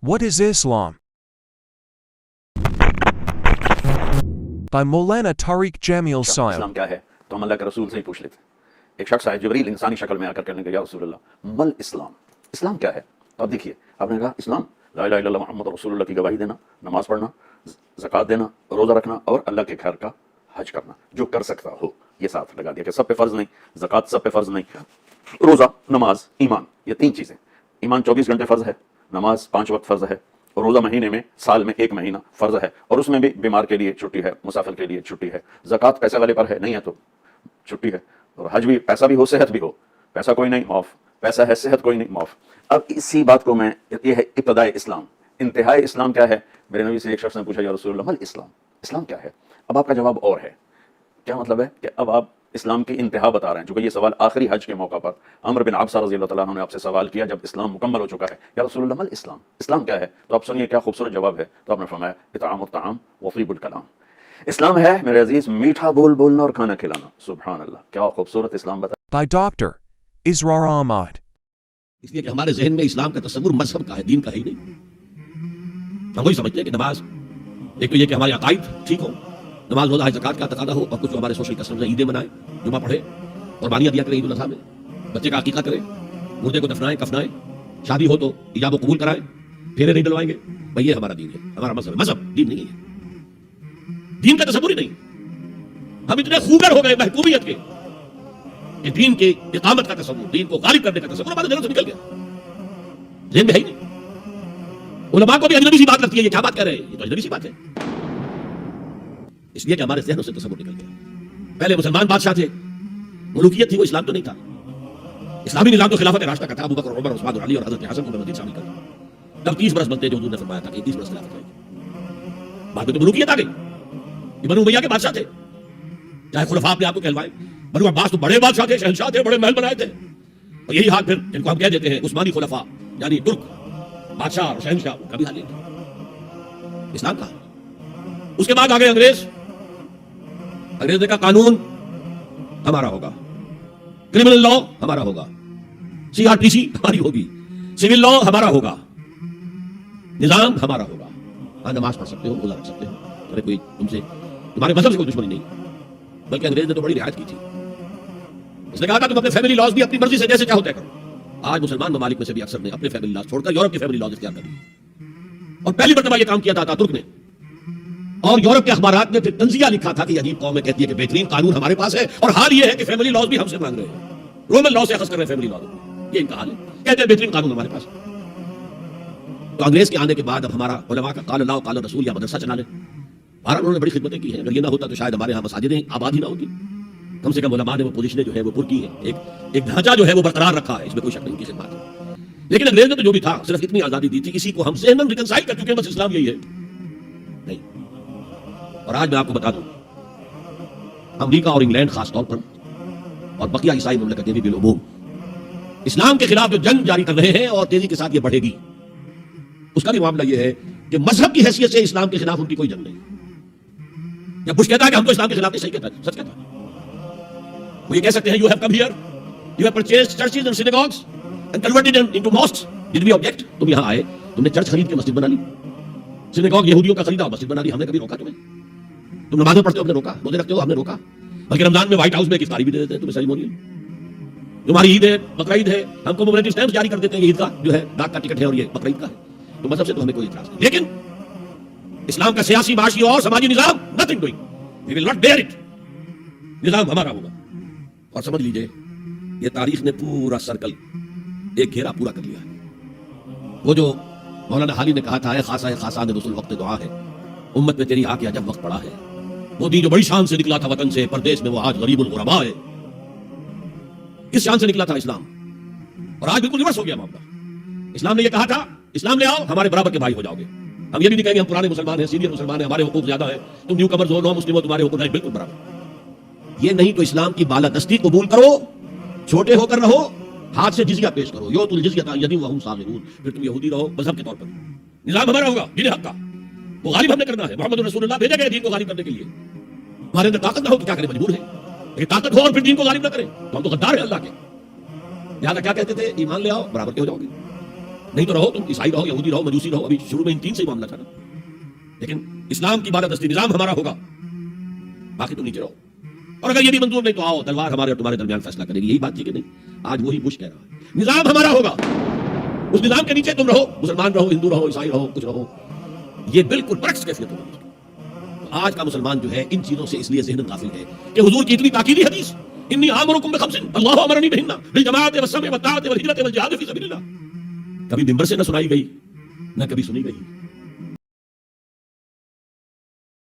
What is Islam? By Maulana Tariq Jamil Sayed. اسلام کیا ہے تو ہم اللہ کے رسول سے ہی پوچھ لیتے ہیں۔ ایک شخص آئے جبریل انسانی شکل میں آ کر کہنے لگا یا رسول اللہ مل اسلام، اسلام کیا ہے؟ تو اب دیکھیے آپ نے کہا اسلام لا الہ الا اللہ محمد رسول اللہ کی گواہی دینا، نماز پڑھنا، زکوٰۃ دینا، روزہ رکھنا اور اللہ کے گھر کا حج کرنا، جو کر سکتا ہو۔ یہ ساتھ لگا دیا کہ سب پہ فرض نہیں، زکوٰۃ سب پہ فرض نہیں، روزہ، نماز، ایمان، یہ تین چیزیں۔ ایمان 24 گھنٹے فرض ہے، نماز 5 وقت فرض ہے، روزہ مہینے میں سال میں 1 مہینہ فرض ہے، اور اس میں بھی بیمار کے لیے چھٹی ہے، مسافر کے لیے چھٹی ہے۔ زکوٰۃ پیسے والے پر ہے، نہیں ہے تو چھٹی ہے، اور حج بھی پیسہ بھی ہو صحت بھی ہو، پیسہ کوئی نہیں معاف، پیسہ ہے صحت کوئی نہیں معاف۔ اب اسی بات کو میں، یہ ہے ابتدائے اسلام۔ انتہائی اسلام کیا ہے؟ میرے نبی سے ایک شخص نے پوچھا یا رسول اللہ مل اسلام، اسلام کیا ہے؟ اب آپ کا جواب اور ہے، کیا مطلب ہے کہ اب آپ اسلام کی انتہا بتا رہے ہیں، چونکہ یہ سوال آخری حج کے موقع پر عمر بن عبسہ رضی اللہ تعالیٰ عنہ نے آپ سے سوال کیا جب اسلام مکمل ہو چکا ہے، یا رسول اللہ مل اسلام، اسلام کیا ہے؟ تو آپ سنیے کیا خوبصورت جواب ہے۔ تو آپ نے فرمایا اطعام الطعام وطیب الکلام، اسلام ہے میرے عزیز میٹھا بول بولنا اور کھانا کھلانا۔ سبحان اللہ، کیا خوبصورت اسلام بتا۔ By Dr. Israr Ahmad. اس لیے کہ ہمارے ذہن میں اسلام کا تصور مذہب کا ہے، دین کا ہے ہی نہیں۔ ہم وہی سمجھتے ہیں کہ نماز، ایک تو یہ کہ ہمارے عقائد ٹھیک ہو، نماز روزہ حج زکوٰۃ کا تقاضا ہو، اور کچھ جو ہمارے سوشل کسٹمز ہیں، عیدیں منائیں، جمعہ پڑھے، قربانیاں دیا کریں عید الاضحیٰ میں، بچے کا عقیقہ کریں، مردے کو دفنائیں کفنائیں، شادی ہو تو ایجاب و قبول کرائیں، پھیرے نہیں ڈلوائیں گے۔ بھائی یہ ہمارا دین ہے، ہمارا مذہب ہے، مذہب دین نہیں ہے، دین کا تصور ہی نہیں۔ ہم اتنے خوگر ہو گئے محکومیت کے کہ دین کی اقامت کا تصور، دین کو غالب کرنے کا تصور ہمارے ذہنوں سے نکل گیا، ذہن میں ہے ہی نہیں۔ علماء کو بھی اجنبی سی بات لگتی ہے، یہ کیا بات کر رہے ہیں، یہ تو اجنبی سی بات ہے، اس لیے کہ ہمارے ذہنوں سے تصور نکل گیا۔ پہلے مسلمان بادشاہ تھے، ملوکیت تھی، وہ اسلام تو نہیں تھا۔ اسلامی نظام تو خلافت راشدہ کا تھا، ابو بکر، عمر، عثمان اور علی اور حضرت حسن کو مدین شامل کر، تب 30 برس بنتے جو حضور نے فرمایا تھا کہ 30 برس خلافت رہے گی، بعد میں تو ملوکیت آ گئی۔ یہ بنو امیہ کے بادشاہ تھے، چاہے خلفاء اپنے آپ کو کہلوائیں، بنو عباس تو بڑے بادشاہ تھے، شہنشاہ تھے، بڑے محل بنائے تھے، اور یہی حال پھر جن کو ہم کہہ دیتے ہیں عثمانی خلفاء، یعنی ترک بادشاہ اور شہنشاہ، ان کا بھی حال یہ تھا۔ اسلام کا اس کے بعد آ گئے انگریز نے کہا قانون ہمارا ہوگا، کرمنل لا ہمارا ہوگا، CRPC ہماری ہوگی، سول لا ہمارا ہوگا، نظام ہمارا ہوگا۔ ہاں نماز پڑھ سکتے ہو، روزہ رکھ سکتے ہو، ارے کوئی تم سے، تمہارے مذہب سے کوئی دشمنی نہیں، بلکہ انگریز نے تو بڑی رعایت کی تھی۔ اس نے کہا تھا تم اپنے فیملی لاز بھی اپنی مرضی سے جیسے چاہو طے کرو۔ آج مسلمان ممالک میں سے بھی اکثر نے اپنے فیملی لاز چھوڑ کر یورپ کے فیملی لاز اختیار کر لیے، اور پہلی مرتبہ یہ کام کیا تھا ترک نے، اور یورپ کے اخبارات نے پھر تنزیہ لکھا تھا کہ عجیب قوم کہتی ہے کہ بہترین قانون ہمارے پاس ہے، اور حال یہ ہے کہ فیملی لاز بھی ہم سے مانگ رہے ہیں، رومن لا سے اخذ کر رہے ہیں فیملی لاز، یہ ان کا حال ہے، کہتے ہیں بہترین قانون ہمارے پاس۔ تو انگریز کے آنے کے بعد اب ہمارا علماء کا قال اللہ قال رسول یا مدرسہ چلا لیں، بہرحال انہوں نے بڑی خدمتیں کی ہیں، اگر یہ نہ ہوتا تو شاید ہمارے ہاں مساجدیں آباد ہی نہ ہوتی، کم سے کم علماء نے وہ پوزیشنیں جو ہے وہ پر کی ہیں، ایک ڈھانچہ جو ہے وہ برقرار رکھا ہے، اس میں کوئی شک نہیں کی خدمات ہے۔ لیکن انگریز نے تو جو بھی تھا صرف اتنی آزادی دی تھی، اسی کو ہم ذہناً ریکنسائل کر چکے ہیں، بس اسلام یہی ہے نہیں۔ اور آج میں آپ کو بتا دوں، امریکہ اور انگلینڈ خاص طور پر اور بقیہ عیسائی مملکتیں بھی بالعموم اسلام کے خلاف جو جنگ جاری کر رہے ہیں، اور تیزی کے ساتھ یہ بڑھے گی، اس کا بھی معاملہ یہ ہے کہ مذہب کی حیثیت سے اسلام کے خلاف ان کی کوئی جنگ نہیں۔ یا بش کہتا ہے کہ ہم تو اسلام کے خلاف نہیں، صحیح کہتا ہے، سچ کہتا ہے، وہ یہ کہہ سکتے ہیں you have come here, you have purchased churches and synagogues and converted them into mosques, did we object? تم یہاں آئے، تم نے چرچ خرید کے مسجد بنا لی، سینیگوگ یہودیوں کا خریدا مسجد بنا لی، ہم نے کبھی روکا تمہیں؟ تم نمازیں پڑھتے ہو، ہم نے روکا، روزے رکھتے ہو، ہم نے روکا، بلکہ رمضان میں وائٹ ہاؤس میں ایک افطاری بھی دے دیتے ہیں تمہیں سیریمونیل، تمہاری عید ہے، بقرعید ہے، ہم کو موبائل اسٹیمپس جاری کر دیتے ہیں، عید کا جو ہے ڈاک کا ٹکٹ ہے اور یہ بقرعید کا ہے، تو مذہب سے تو ہمیں کوئی اعتراض نہیں، لیکن اسلام کا سیاسی، معاشی اور سماجی نظام nothing doing, we will not bear it، نظام ہمارا ہوگا۔ اور سمجھ لیجئے یہ تاریخ نے پورا سرکل ایک گھیرا پورا کر لیا ہے۔ وہ جو مولانا حالی نے کہا تھا، اے خاصا ہے خاصان رسول وقت دعا ہے، امت میں تیری آ کے عجب وقت پڑا ہے، وہ دین جو بڑی شان سے نکلا تھا وطن سے پردیس میں، وہ آج غریب الغرباء ہے۔ کس شان سے نکلا تھا اسلام، اور آج بالکل ریورس ہو گیا معاملہ۔ اسلام نے یہ کہا تھا اسلام لے آؤ، ہمارے برابر کے بھائی ہو جاؤ گے۔ ہم یہ بھی نہیں کہیں گے ہم پرانے مسلمان ہیں، سینئر مسلمان ہیں، ہمارے حقوق زیادہ ہیں، تم نیو کمرز ہو، نو مسلم ہو، تمہارے حقوق نہیں، بالکل برابر۔ یہ نہیں تو اسلام کی بالادستی قبول کرو، چھوٹے ہو کر رہو، ہاتھ سے جزیہ پیش کرو، یؤتوا الجزیۃ عن ید وہم صاغرون، پھر تم یہودی رہو مذہب کے طور پر، نظام ہمارا ہوگا، دین حق کا، وہ غالب ہم نے کرنا ہے، محمد رسول اللہ بھیجے گئے دین کو غالب کرنے کے لیے۔ ہمارے اندر طاقت نہ ہو تو کیا کریں، مجبور ہے، لیکن طاقت ہو اور پھر دین کو غالب نہ کریں تو ہم تو غدار ہیں اللہ کے۔ لہٰذا کیا کہتے تھے، ایمان لے آؤ برابر کے ہو جاؤ گے، نہیں تو رہو تم عیسائی رہو یہودی رہو مجوسی رہو. ابھی شروع میں ان تین سے ہی معاملہ تھا نا. لیکن اسلام کی بالادستی نظام ہمارا ہوگا, باقی تم نیچے رہو. اور اگر یہ بھی منظور نہیں تو آؤ تلوار ہمارے اور تمہارے درمیان فیصلہ کرے گی. یہی بات تھی کہ نہیں؟ آج وہی بش کہہ رہا ہے نظام ہمارا ہوگا, اس نظام کے نیچے تم رہو, مسلمان رہو, ہندو رہو, عیسائی رہو, کچھ رہو. یہ بالکل برعکس کیفیت ہوگی. آج کا مسلمان جو ہے ان چیزوں سے اس لیے ذہن غافل ہے کہ حضور کی اتنی تاکیدی حدیث انی آمرکم بخمس اللہ امرنی بہن بالجماعت والسمع والطاعت والہجرۃ والجہاد فی سبیل اللہ کبھی ممبر سے نہ سنائی گئی, نہ کبھی سنی گئی.